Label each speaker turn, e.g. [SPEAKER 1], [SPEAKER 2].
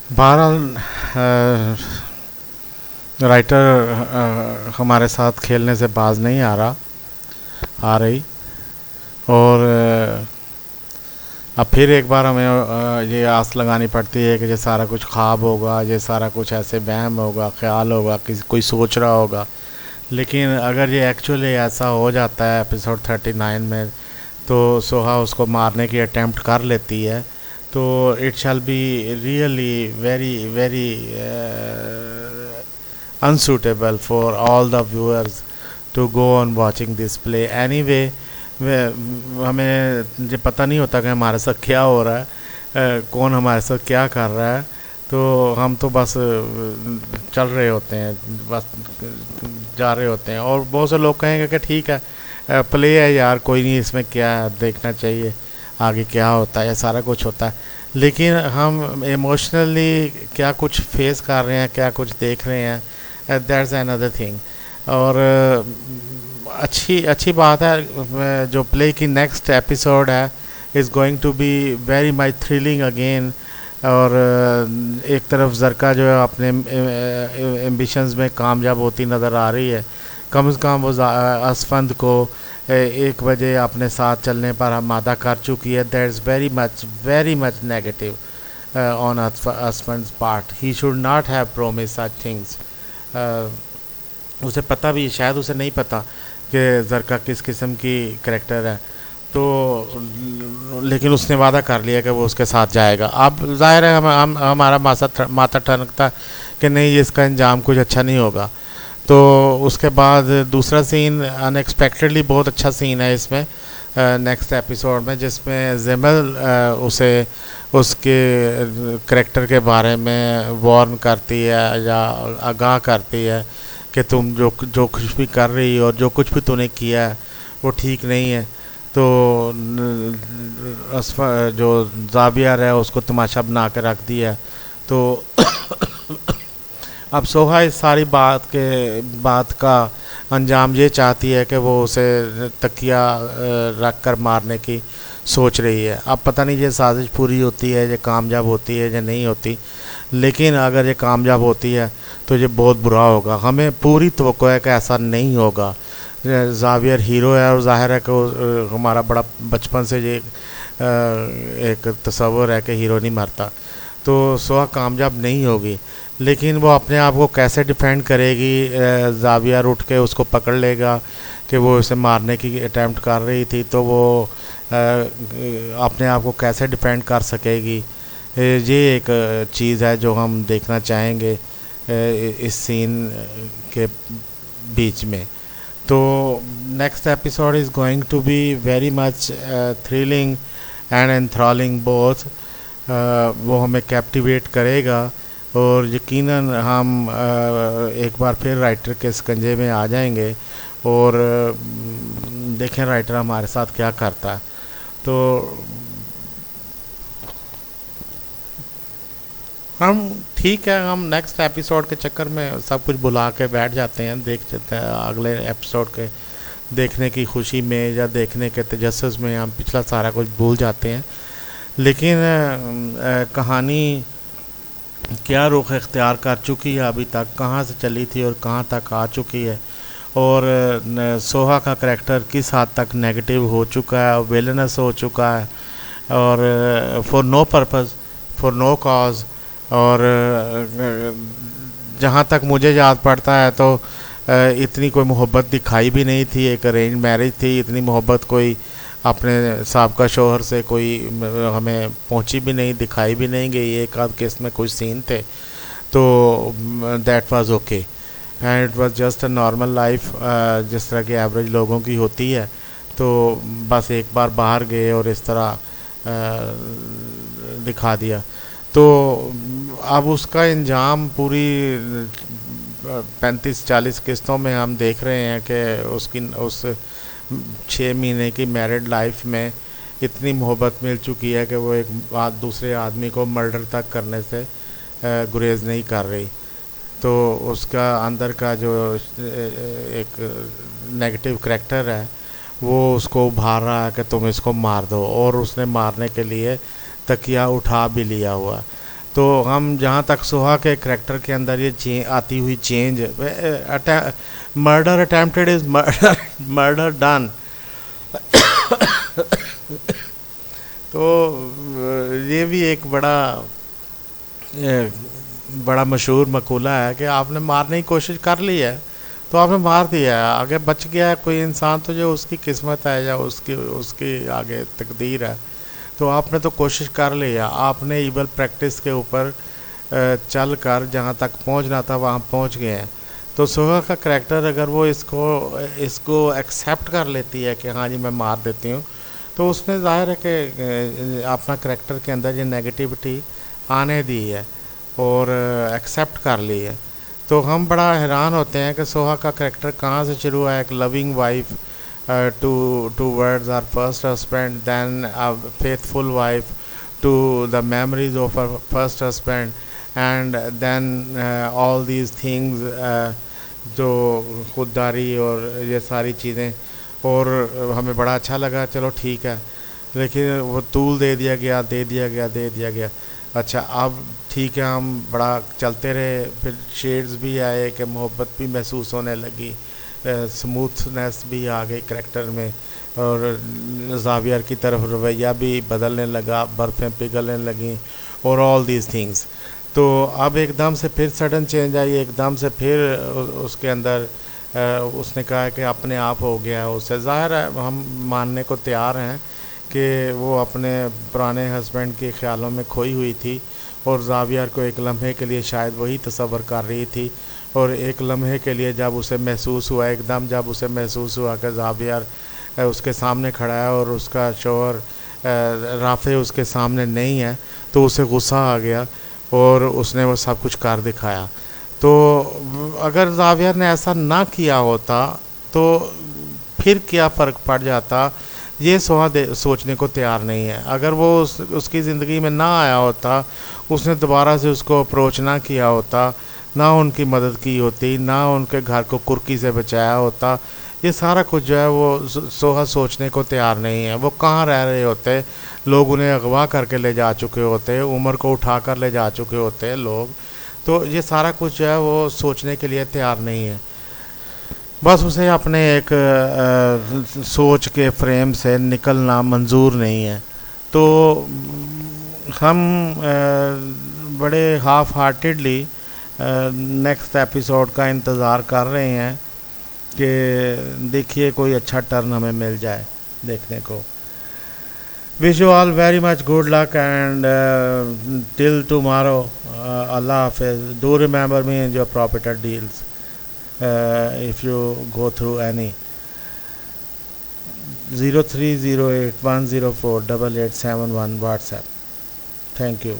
[SPEAKER 1] बहरहाल हमारे साथ खेलने से बाज नहीं आ रही। और अब फिर एक बार हमें ये आस लगानी पड़ती है कि ये सारा कुछ ख्वाब होगा, ये सारा कुछ ऐसे वहम होगा, ख्याल होगा, किसी कोई सोच रहा होगा। लेकिन अगर ये एक्चुअली ऐसा हो जाता है एपिसोड 39 में, तो सोहा उसको मारने की अटेम्प्ट कर लेती है, तो it shall be really very very unsuitable for all the viewers to go on watching this play anyway। हमें ये पता नहीं होता कि हमारे साथ क्या हो रहा है, कौन हमारे साथ क्या कर रहा है। तो हम तो बस चल रहे होते हैं, बस जा रहे होते हैं। और बहुत से लोग कहेंगे कि ठीक है, प्ले है यार, कोई नहीं, इसमें क्या है, देखना चाहिए आगे क्या होता है, सारा कुछ होता है। लेकिन हम इमोशनली क्या कुछ फेस कर रहे हैं, क्या कुछ देख रहे हैं, दैट्स अनदर थिंग। और अच्छी अच्छी बात है, जो प्ले की नेक्स्ट एपिसोड है is going to be very much thrilling again. और एक तरफ जरका जो है अपने एम्बिशंस में कामयाब होती नज़र आ रही है। कम से कम वो असफंद को 1 बजे अपने साथ चलने पर आमादा कर चुकी है। That is very much negative on Asfand part. He should not have promise such things. उसे पता भी, शायद उसे नहीं पता कि जरका किस किस्म की करेक्टर है, तो लेकिन उसने वादा कर लिया कि वो उसके साथ जाएगा। अब जाहिर है हमारा माथा ठनकता कि नहीं, इसका अंजाम कुछ अच्छा नहीं होगा। तो उसके बाद दूसरा सीन अनएक्सपेक्टेडली बहुत अच्छा सीन है इसमें नेक्स्ट एपिसोड में, जिसमें जेमल उसे उसके करेक्टर के बारे में वार्न करती है या आगाह करती है कि तुम जो कुछ भी कर रही हो और जो कुछ भी तूने किया है वो ठीक नहीं है। तो जो जावियर है उसको तमाशा बना के रख दिया। तो अब सोहा इस सारी बात का अंजाम ये चाहती है कि वो उसे तकिया रख कर मारने की सोच रही है। अब पता नहीं ये साजिश पूरी होती है, ये कामयाब होती है या नहीं होती। लेकिन अगर ये कामयाब होती है तो ये बहुत बुरा होगा। हमें पूरी तवक्को है कि ऐसा नहीं होगा। जावियर हीरो है और जाहिर है कि हमारा बड़ा बचपन से ये एक तस्वर है कि हीरो नहीं मरता। तो सोहा कामयाब नहीं होगी, लेकिन वो अपने आप को कैसे डिफेंड करेगी। जावियर उठ के उसको पकड़ लेगा कि वो उसे मारने की अटैम्प्ट कर रही थी, तो वो अपने आप को कैसे डिफेंड कर सकेगी। ये एक चीज़ है जो हम देखना चाहेंगे इस सीन के बीच में। तो next episode is going to be very much thrilling and enthralling both. वो हमें कैप्टिवेट करेगा और यकीनन हम एक बार फिर राइटर के शिकंजे में आ जाएंगे और देखें राइटर हमारे साथ क्या करता है। तो हम ठीक है, हम नेक्स्ट एपिसोड के चक्कर में सब कुछ भुला के बैठ जाते हैं, देख जाते हैं अगले एपिसोड के देखने की खुशी में या देखने के तजस्सुस में हम पिछला सारा कुछ भूल जाते हैं। लेकिन कहानी क्या रुख इख्तियार कर चुकी है अभी तक, कहाँ से चली थी और कहाँ तक आ चुकी है, और सोहा का करैक्टर किस हद तक नेगेटिव हो चुका है, विलनस हो चुका है, और for no purpose, for no cause. और जहाँ तक मुझे याद पड़ता है तो इतनी कोई मोहब्बत दिखाई भी नहीं थी। एक अरेंज मैरिज थी, इतनी मोहब्बत कोई अपने साहबका शोहर से कोई हमें पहुंची भी नहीं, दिखाई भी नहीं गई। एक आध केस में कुछ सीन थे, तो that was okay and it was just a normal life जिस तरह की एवरेज लोगों की होती है। तो बस एक बार बाहर गए और इस तरह दिखा दिया। तो अब उसका इंजाम पूरी 35-40 किस्तों में हम देख रहे हैं कि उसकी उस 6 महीने की मैरिड लाइफ में इतनी मोहब्बत मिल चुकी है कि वो एक दूसरे आदमी को मर्डर तक करने से गुरेज नहीं कर रही। तो उसका अंदर का जो एक नेगेटिव करैक्टर है वो उसको उभार रहा है कि तुम इसको मार दो, और उसने मारने के लिए तकिया उठा भी लिया हुआ। तो हम जहाँ तक सोहा के करैक्टर के अंदर ये आती हुई change, murder attempted is murder, murder done. तो ये भी एक बड़ा मशहूर मकूला है कि आपने मारने की कोशिश कर ली है तो आपने मार दिया है, आगे बच गया है कोई इंसान तो जो उसकी किस्मत है या उसकी उसकी आगे तकदीर है, तो आपने तो कोशिश कर ली है, आपने ईवल प्रैक्टिस के ऊपर चल कर जहाँ तक पहुँचना था वहाँ पहुँच गए हैं। तो सोहा का करैक्टर अगर वो इसको एक्सेप्ट कर लेती है कि हाँ जी मैं मार देती हूँ, तो उसने ज़ाहिर है कि अपना करैक्टर के अंदर ये नेगेटिविटी आने दी है और एक्सेप्ट कर ली है। तो हम बड़ा हैरान होते हैं कि सोहा का करैक्टर कहाँ से शुरू हुआ है, एक loving wife towards our first husband, then a faithful wife to the memories of her first husband, and then all these things, जो खुददारी और ये सारी चीज़ें, और हमें बड़ा अच्छा लगा, चलो ठीक है, लेकिन वो तूल दे दिया गया। अच्छा अब ठीक है, हम बड़ा चलते रहे, फिर शेड्स भी आए कि मोहब्बत भी महसूस होने लगी, स्मूथनेस भी आ गई करैक्टर में, और ज़ावियर की तरफ रवैया भी बदलने लगा, बर्फ़ें पिघलने लगीं और ऑल दीज थिंग्स। तो अब एकदम से फिर सडन चेंज आई, एकदम से फिर उसके अंदर उसने कहा कि अपने आप हो गया उससे। ज़ाहिर है हम मानने को तैयार हैं कि वो अपने पुराने हस्बैंड के ख़्यालों में खोई हुई थी और ज़ावियर को एक लम्हे के लिए शायद वही तसव्वुर कर रही थी, और एक लम्हे के लिए जब उसे महसूस हुआ, एकदम जब उसे महसूस हुआ कि ज़ावियर उसके सामने खड़ा है और उसका शौहर राफ़े उसके सामने नहीं है, तो उसे गुस्सा आ गया और उसने वो सब कुछ कर दिखाया। तो अगर ज़ावियर ने ऐसा ना किया होता तो फिर क्या फ़र्क पड़ जाता, ये सोहा सोचने को तैयार नहीं है। अगर वो उसकी ज़िंदगी में ना आया होता, उसने दोबारा से उसको अप्रोच ना किया होता, ना उनकी मदद की होती, ना उनके घर को कुर्की से बचाया होता, ये सारा कुछ जो है वो सोहा सोचने को तैयार नहीं है। वो कहाँ रह रहे होते, लोग उन्हें अगवा करके ले जा चुके होते, उम्र को उठा कर ले जा चुके होते लोग, तो ये सारा कुछ जो है वो सोचने के लिए तैयार नहीं है। बस उसे अपने एक सोच के फ्रेम से निकलना मंजूर नहीं है। तो हम बड़े हाफ हार्टेडली नेक्स्ट एपिसोड का इंतज़ार कर रहे हैं कि देखिए कोई अच्छा टर्न हमें मिल जाए देखने को। Wish you all very much good luck and till tomorrow, अल्लाह हाफिज़। Do remember me in your property deals if you go through any 0308104887 WhatsApp. Thank you.